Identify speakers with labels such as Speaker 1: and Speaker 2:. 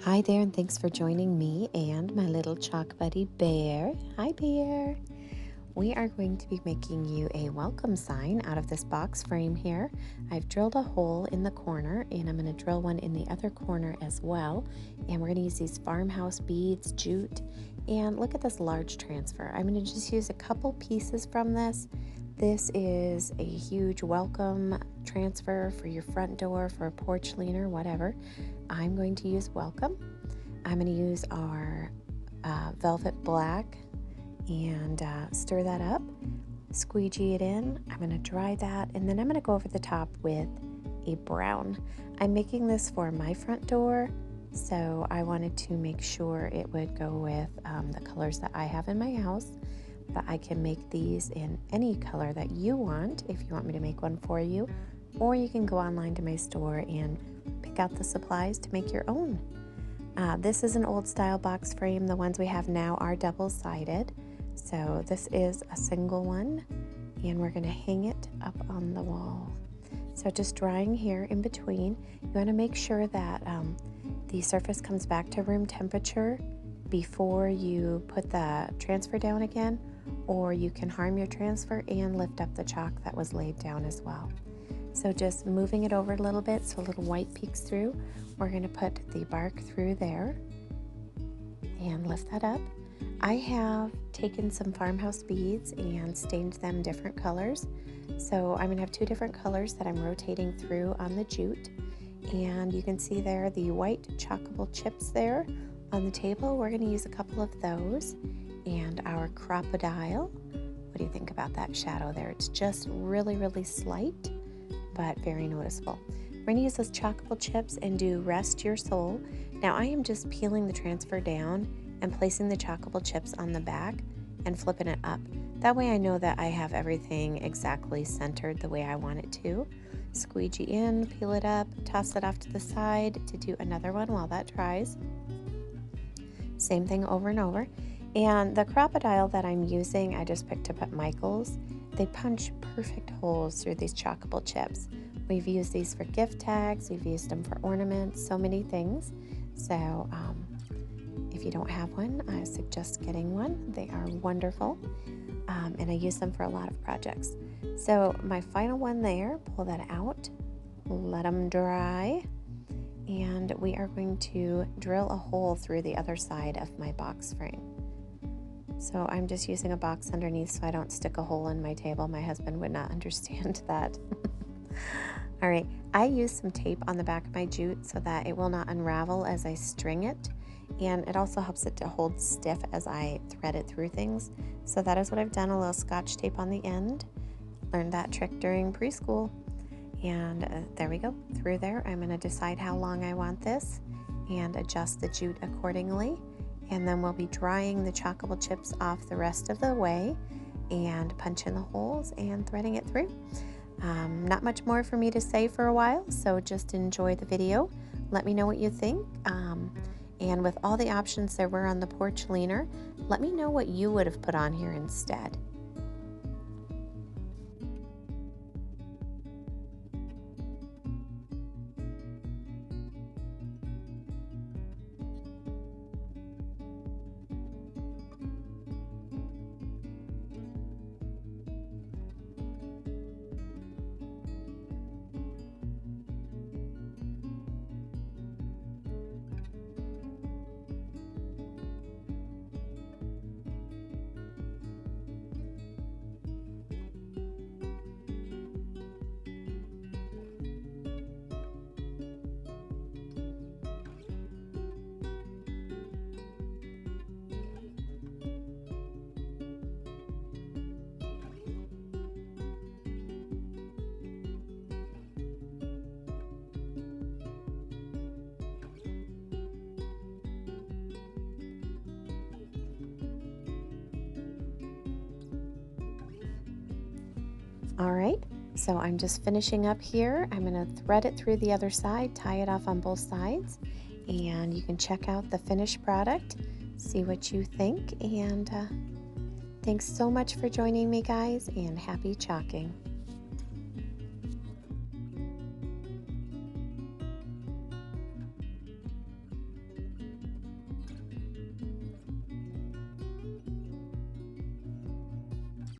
Speaker 1: Hi there, and thanks for joining me and my little chalk buddy Bear. Hi, Bear. We are going to be making you a welcome sign out of this box frame here. I've drilled a hole in the corner, and I'm going to drill one in the other corner as well. And we're going to use these farmhouse beads, jute, and look at this large transfer. I'm going to just use a couple pieces from this. This is a huge welcome transfer for your front door, for a porch leaner, whatever. I'm going to use welcome. I'm going to use our velvet black and stir that up, squeegee it in. I'm going to dry that, and then I'm going to go over the top with a brown. I'm making this for my front door, so I wanted to make sure it would go with the colors that I have in my house. But I can make these in any color that you want if you want me to make one for you, or you can go online to my store and pick out the supplies to make your own. This is an old style box frame. The ones we have now are double-sided, so this is a single one, and we're going to hang it up on the wall. So just drying here in between. You want to make sure that the surface comes back to room temperature before you put the transfer down again, or you can harm your transfer and lift up the chalk that was laid down as well. So just moving it over a little bit so a little white peeks through. We're going to put the bark through there and lift that up. I have taken some farmhouse beads and stained them different colors. So I'm going to have two different colors that I'm rotating through on the jute. And you can see there the white chalkable chips there on the table. We're going to use a couple of those. And our crocodile. What do you think about that shadow there? It's just really, really slight, but very noticeable. We're going to use those chalkable chips and do Rest Your Soul. Now I am just peeling the transfer down and placing the chalkable chips on the back and flipping it up. That way I know that I have everything exactly centered the way I want it to. Squeegee in, peel it up, toss it off to the side to do another one while that dries. Same thing over and over. And the crocodile that I'm using, I just picked up at Michael's. They punch perfect holes through these chalkable chips. We've used these for gift tags, we've used them for ornaments, so many things. So if you don't have one, I suggest getting one. They are wonderful, and I use them for a lot of projects. So my final one there, pull that out, let them dry, and we are going to drill a hole through the other side of my box frame. So I'm just using a box underneath so I don't stick a hole in my table. My husband would not understand that. All right, I use some tape on the back of my jute so that it will not unravel as I string it. And it also helps it to hold stiff as I thread it through things. So that is what I've done, a little scotch tape on the end. Learned that trick during preschool. And there we go, through there. I'm gonna decide how long I want this and adjust the jute accordingly. And then we'll be drying the chalkable chips off the rest of the way and punching the holes and threading it through. Not much more for me to say for a while, so just enjoy the video. Let me know what you think. And with all the options there were on the porch leaner, let me know what you would have put on here instead. All right, so I'm just finishing up here. I'm going to thread it through the other side, tie it off on both sides, and you can check out the finished product, see what you think, and thanks so much for joining me, guys, and happy chalking.